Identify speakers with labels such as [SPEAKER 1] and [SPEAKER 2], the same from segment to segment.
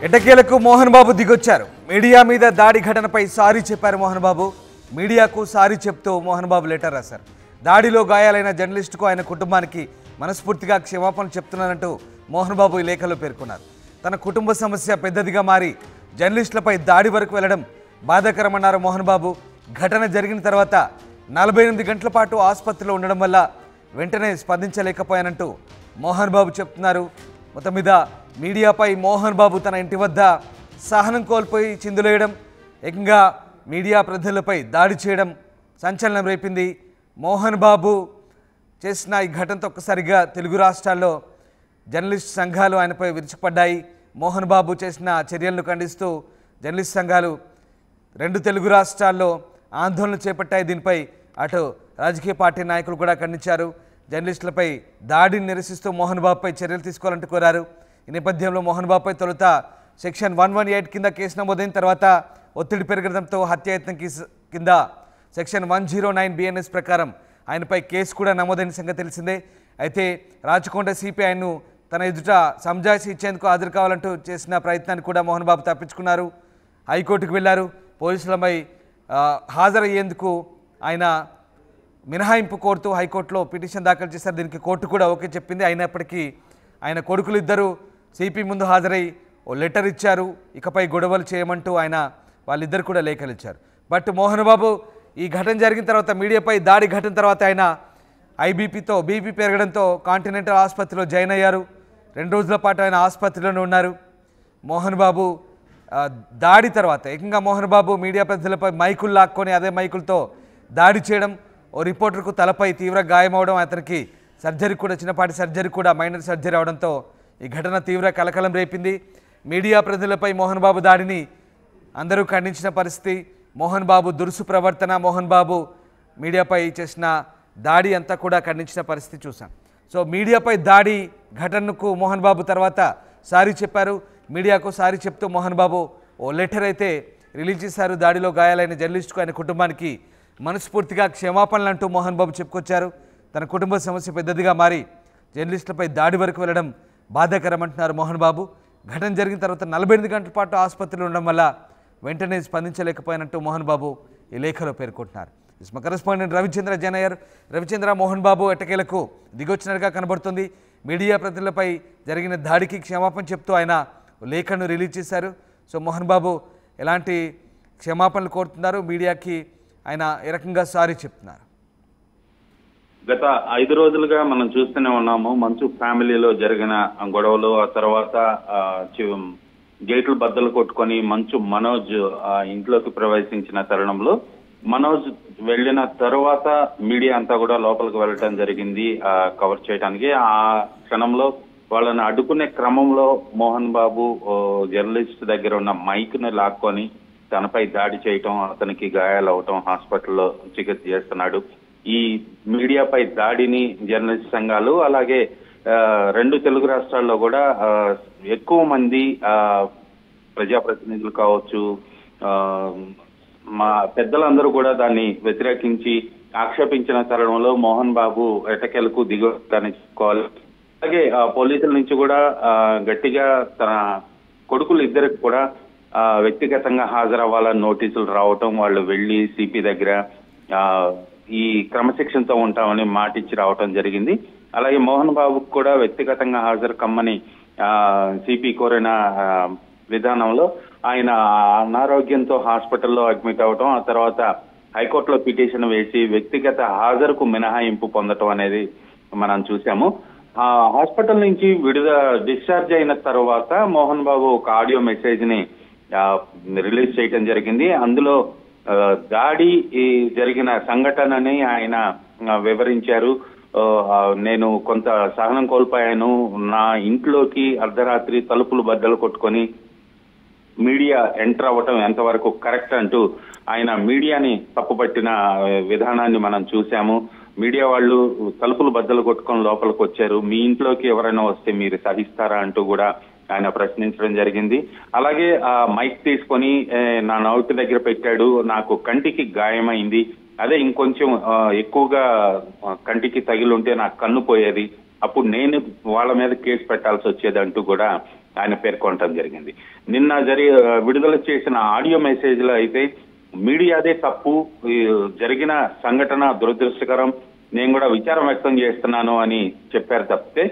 [SPEAKER 1] ఎటకేలకు Mohan Babu దిగొచ్చారు. Media మీద దాడి ఘటనపై సారీ చెప్పారు మోహన్ బాబు. మీడియాకు సారీ చెప్తూ మోహన్ బాబు లెటర్ రాశారు. దాడిలో గాయాలైన జర్నలిస్టుకు ఆయన కుటుంబానికి మనస్ఫూర్తిగా క్షమాపణలు చెప్తున్నానంటూ మోహన్ బాబు ఈ లేఖలో పేర్కొన్నారు. తన కుటుంబ సమస్య పెద్దదిగా మారి జర్నలిస్టులపై దాడి వరకు వెళ్లడం బాధాకరమన్నారు మోహన్ బాబు. ఘటన జరిగిన తర్వాత 48 గంటల పాటు ఆసుపత్రిలో ఉండడం వల్ల వెంటనే స్పందించలేకపోయానంటూ మోహన్ బాబు చెప్తున్నారు. మొత్తం మీద మీడియాపై మోహన్ బాబు తన ఇంటి వద్ద సహనం కోల్పోయి చిందులేయడం, ఏకంగా మీడియా ప్రతినిధులపై దాడి చేయడం సంచలనం రేపింది. మోహన్ బాబు చేసిన ఈ ఘటనతో ఒక్కసారిగా తెలుగు రాష్ట్రాల్లో జర్నలిస్ట్ సంఘాలు ఆయనపై విరుచుకుపడ్డాయి. మోహన్ బాబు చేసిన చర్యలను ఖండిస్తూ జర్నలిస్ట్ సంఘాలు 2 తెలుగు రాష్ట్రాల్లో ఆందోళన చేపట్టాయి. దీనిపై అటు రాజకీయ పార్టీ నాయకులు కూడా ఖండించారు. జర్నలిస్టులపై దాడిని నిరసిస్తూ మోహన్ బాబుపై చర్యలు తీసుకోవాలంటూ కోరారు. ఈ నేపథ్యంలో మోహన్ బాబుపై తొలుత సెక్షన్ 118 కింద కేసు నమోదైన తర్వాత ఒత్తిడి పెరగడంతో హత్యాయత్నం కింద సెక్షన్ 109 BNS ప్రకారం ఆయనపై కేసు కూడా నమోదైన సంగతి తెలిసిందే. అయితే రాచకొండ సిపి ఆయన్ను తన ఎదుట సంజాయిషి ఇచ్చేందుకు హాజరు కావాలంటూ చేసిన ప్రయత్నాన్ని కూడా మోహన్ బాబు తప్పించుకున్నారు. హైకోర్టుకు వెళ్లారు. పోలీసులపై హాజరయ్యేందుకు ఆయన మినహాయింపు కోరుతూ హైకోర్టులో పిటిషన్ దాఖలు చేశారు. దీనికి కోర్టు కూడా ఓకే చెప్పింది. అయినప్పటికీ ఆయన కొడుకులు ఇద్దరు సిపి ముందు హాజరై ఓ లెటర్ ఇచ్చారు. ఇకపై గొడవలు చేయమంటూ వాళ్ళిద్దరు కూడా లేఖలు ఇచ్చారు. బట్ మోహన్ బాబు ఈ ఘటన జరిగిన తర్వాత, మీడియాపై దాడి ఘటన తర్వాత ఆయన బీపీ పెరగడంతో కాంటినెంటల్ ఆసుపత్రిలో జాయిన్ అయ్యారు. 2 రోజుల పాటు ఆయన ఆసుపత్రిలోనే ఉన్నారు. మోహన్ బాబు దాడి తర్వాత ఏకంగా మోహన్ బాబు మీడియా ప్రతినిధులపై మైకులు లాక్కొని అదే మైకులతో దాడి చేయడం, ఓ రిపోర్టర్కు తలపై తీవ్ర గాయమవడం, అతనికి సర్జరీ కూడా చిన్నపాటి సర్జరీ కూడా మైనర్ సర్జరీ అవడంతో ఈ ఘటన తీవ్ర కలకలం రేపింది. మీడియా ప్రతినిధులపై మోహన్ బాబు దాడిని అందరూ ఖండించిన పరిస్థితి. మోహన్ బాబు దురుసు ప్రవర్తన, మోహన్ బాబు మీడియాపై చేసిన దాడి అంతా కూడా ఖండించిన పరిస్థితి చూసాం. సో మీడియాపై దాడి ఘటనకు మోహన్ బాబు తర్వాత సారీ చెప్పారు. మీడియాకు సారీ చెప్తూ మోహన్ బాబు ఓ లెటర్ అయితే రిలీజ్ చేశారు. దాడిలో గాయాలైన జర్నలిస్టుకు ఆయన కుటుంబానికి మనస్ఫూర్తిగా క్షమాపణలు అంటూ మోహన్ బాబు చెప్పుకొచ్చారు. తన కుటుంబ సమస్య పెద్దదిగా మారి జర్నలిస్టులపై దాడి వరకు వెళ్లడం బాధాకరమంటున్నారు మోహన్ బాబు. ఘటన జరిగిన తర్వాత 48 గంటల పాటు ఆసుపత్రిలో ఉండడం వల్ల వెంటనే స్పందించలేకపోయినట్టు మోహన్ బాబు ఈ లేఖలో పేర్కొంటున్నారు. మా కరెస్పాండెంట్ రవిచంద్ర జనయర్. రవిచంద్ర, మోహన్ బాబు ఎట్టకేలకు దిగొచ్చినట్టుగా కనబడుతుంది. మీడియా ప్రతినిధులపై జరిగిన దాడికి క్షమాపణ చెప్తూ ఆయన లేఖను రిలీజ్ చేశారు. సో మోహన్ బాబు ఎలాంటి క్షమాపణలు కోరుతున్నారు? మీడియాకి ఆయన ఏ రకంగా సారీ చెప్తున్నారు?
[SPEAKER 2] గత 5 రోజులుగా మనం చూస్తూనే ఉన్నాము. మంచు ఫ్యామిలీలో జరిగిన గొడవలు, ఆ తర్వాత గేట్లు బద్దలు కొట్టుకొని మంచు మనోజ్ ఇంట్లోకి ప్రవేశించిన తరుణంలో మనోజ్ వెళ్లిన తర్వాత మీడియా అంతా కూడా లోపలికి వెళ్ళటం జరిగింది కవర్ చేయడానికి. ఆ క్షణంలో వాళ్ళని అడ్డుకునే క్రమంలో మోహన్ బాబు జర్నలిస్ట్ దగ్గర ఉన్న మైక్ ను లాక్కొని తనపై దాడి చేయటం, అతనికి గాయాలు అవటం, హాస్పిటల్లో చికిత్స చేస్తున్నాడు. ఈ మీడియాపై దాడిని జర్నలిస్ట్ సంఘాలు, అలాగే 2 తెలుగు రాష్ట్రాల్లో కూడా ఎక్కువ మంది ప్రజాప్రతినిధులు కావచ్చు, మా పెద్దలందరూ కూడా దాన్ని వ్యతిరేకించి ఆక్షేపించిన తరుణంలో మోహన్ బాబు ఎటకెలకు దిగొద్దని చెప్పుకోవాలి. అలాగే పోలీసుల నుంచి కూడా గట్టిగా తన కొడుకులు ఇద్దరికి కూడా వ్యక్తిగతంగా హాజరవ్వాలని నోటీసులు రావటం, వాళ్ళు వెళ్లి సిపి దగ్గర ఈ క్రమశిక్షణతో ఉంటామని మాటిచ్చి రావటం జరిగింది. అలాగే మోహన్ బాబుకు కూడా వ్యక్తిగతంగా హాజరు కమ్మని సిపి కోరిన విధానంలో ఆయన అనారోగ్యంతో హాస్పిటల్లో అడ్మిట్ అవటం, ఆ తర్వాత హైకోర్టులో పిటిషన్ వేసి వ్యక్తిగత హాజరుకు మినహాయింపు పొందటం అనేది మనం చూసాము. హాస్పిటల్ నుంచి డిశ్చార్జ్ అయిన తర్వాత మోహన్ బాబు ఒక ఆడియో మెసేజ్ ని రిలీజ్ చేయడం జరిగింది. అందులో దాడి జరిగిన సంఘటనని ఆయన వివరించారు. నేను కొంత సహనం కోల్పోయాను. నా ఇంట్లోకి అర్ధరాత్రి తలుపులు బద్దలు కొట్టుకొని మీడియా ఎంటర్ అవ్వటం ఎంతవరకు కరెక్ట్ అంటూ ఆయన మీడియాని తప్పుపట్టిన విధానాన్ని మనం చూసాము. మీడియా వాళ్ళు తలుపులు బద్దలు కొట్టుకొని లోపలికి వచ్చారు, మీ ఇంట్లోకి ఎవరైనా వస్తే మీరు సహిస్తారా అంటూ కూడా ఆయన ప్రశ్నించడం జరిగింది. అలాగే మైక్ తీసుకొని నా నోటి దగ్గర పెట్టాడు, నాకు కంటికి గాయమైంది, అదే ఇంకొంచెం ఎక్కువగా కంటికి తగిలి ఉంటే నాకు కన్ను పోయేది, అప్పుడు నేను వాళ్ళ మీద కేసు పెట్టాల్సి వచ్చేది అంటూ కూడా ఆయన పేర్కొనడం జరిగింది. నిన్న విడుదల చేసిన ఆడియో మెసేజ్ లో అయితే మీడియాదే తప్పు, జరిగిన సంఘటన దురదృష్టకరం, నేను కూడా విచారం వ్యక్తం చేస్తున్నాను అని చెప్పారు తప్పితే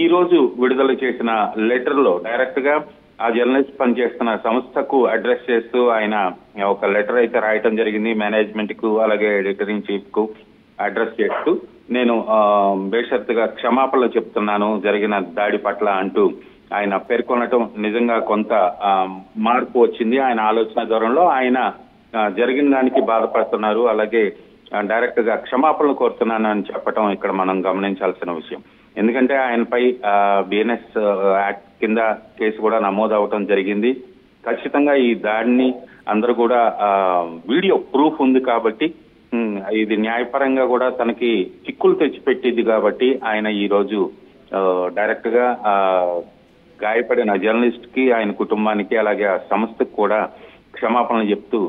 [SPEAKER 2] ఈ రోజు విడుదల చేసిన లెటర్ లో డైరెక్ట్ గా ఆ జర్నలిస్ట్ పనిచేస్తున్న సంస్థకు అడ్రస్ చేస్తూ ఆయన ఒక లెటర్ అయితే రాయటం జరిగింది. మేనేజ్మెంట్ కు అలాగే ఎడిటర్ ఇన్ చీఫ్ కు అడ్రస్ చేస్తూ నేను బేషరతుగా క్షమాపణలు చెప్తున్నాను జరిగిన దాడి పట్ల అంటూ ఆయన పేర్కొనటం నిజంగా కొంత మార్పు వచ్చింది ఆయన ఆలోచన ధోరణిలో. ఆయన జరిగిన దానికి బాధపడుతున్నారు, అలాగే డైరెక్ట్ గా క్షమాపణలు కోరుతున్నాను అని చెప్పడం ఇక్కడ మనం గమనించాల్సిన విషయం. ఎందుకంటే ఆయనపై బిఎన్ఎస్ యాక్ట్ కింద కేసు కూడా నమోదు అవటం జరిగింది. ఖచ్చితంగా ఈ దాడిని అందరూ కూడా వీడియో ప్రూఫ్ ఉంది కాబట్టి ఇది న్యాయపరంగా కూడా తనకి చిక్కులు తెచ్చిపెట్టింది కాబట్టి ఆయన ఈ రోజు డైరెక్ట్ గా గాయపడిన జర్నలిస్ట్ కి ఆయన కుటుంబానికి అలాగే ఆ సంస్థకు కూడా క్షమాపణలు చెప్తూ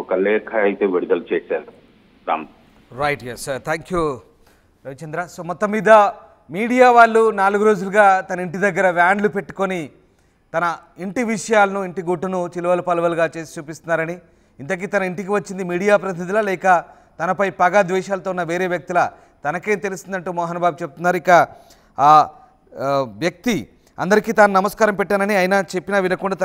[SPEAKER 2] ఒక లేఖ అయితే విడుదల చేశారు. Ram
[SPEAKER 1] right, yes, thank you Ravichandra. So మొత్తం మీద మీడియా వాళ్ళు 4 రోజులుగా తన ఇంటి దగ్గర వ్యాన్లు పెట్టుకొని తన ఇంటి విషయాలను, ఇంటి గుట్టును చిలువలు పలువలుగా చేసి చూపిస్తున్నారని, ఇంతకీ తన ఇంటికి వచ్చింది మీడియా ప్రతినిధుల లేక తనపై పగ ద్వేషాలతో ఉన్న వేరే వ్యక్తుల తనకేం తెలుస్తుందంటూ మోహన్ బాబు చెప్తున్నారు. ఇక ఆ వ్యక్తి అందరికీ తాను నమస్కారం పెట్టానని అయినా చెప్పినా వినకుండా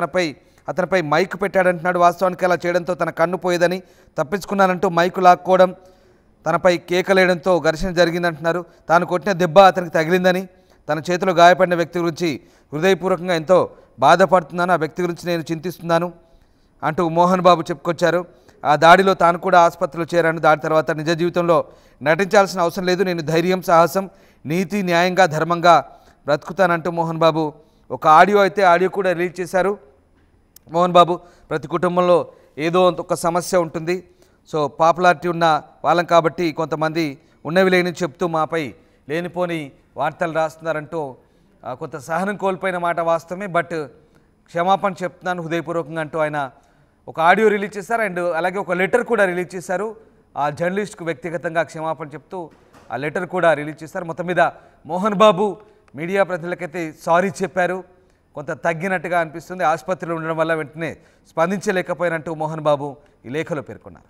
[SPEAKER 1] అతనిపై మైక్ పెట్టాడంటున్నాడు. వాస్తవానికి అలా చేయడంతో తన కన్ను పోయేదని తప్పించుకున్నానంటూ మైకు లాక్కోవడం, తనపై కేకలేయడంతో ఘర్షణ జరిగిందంటున్నారు. తాను కొట్టిన దెబ్బ అతనికి తగిలిందని, తన చేతిలో గాయపడిన వ్యక్తి గురించి హృదయపూర్వకంగా ఎంతో బాధపడుతున్నాను, ఆ వ్యక్తి గురించి నేను చింతిస్తున్నాను అంటూ మోహన్ బాబు చెప్పుకొచ్చారు. ఆ దాడిలో తాను కూడా ఆసుపత్రిలో చేరాను, దాడి తర్వాత నిజ జీవితంలో నటించాల్సిన అవసరం లేదు, నేను ధైర్యం, సాహసం, నీతి, న్యాయంగా, ధర్మంగా బ్రతుకుతానంటూ మోహన్ బాబు ఒక ఆడియో కూడా రిలీజ్ చేశారు. మోహన్ బాబు ప్రతి కుటుంబంలో ఏదో ఒక సమస్య ఉంటుంది, సో పాపులారిటీ ఉన్న వాళ్ళం కాబట్టి కొంతమంది ఉన్నవి లేని చెప్తూ మాపై లేనిపోని వార్తలు రాస్తున్నారంటూ కొంత సహనం కోల్పోయిన మాట వాస్తవమే, బట్ క్షమాపణ చెప్తున్నాను హృదయపూర్వకంగా అంటూ ఆయన ఒక ఆడియో రిలీజ్ చేశారు. అండ్ అలాగే ఒక లెటర్ కూడా రిలీజ్ చేశారు. ఆ జర్నలిస్ట్కు వ్యక్తిగతంగా క్షమాపణ చెప్తూ ఆ లెటర్ కూడా రిలీజ్ చేశారు. మొత్తం మీద మోహన్ బాబు మీడియా ప్రతినిధులకైతే సారీ చెప్పారు. కొంత తగ్గినట్టుగా అనిపిస్తుంది, ఆసుపత్రిలో ఉండడం వల్ల వెంటనే స్పందించలేకపోయినట్టు మోహన్ బాబు ఈ లేఖలో పేర్కొన్నారు.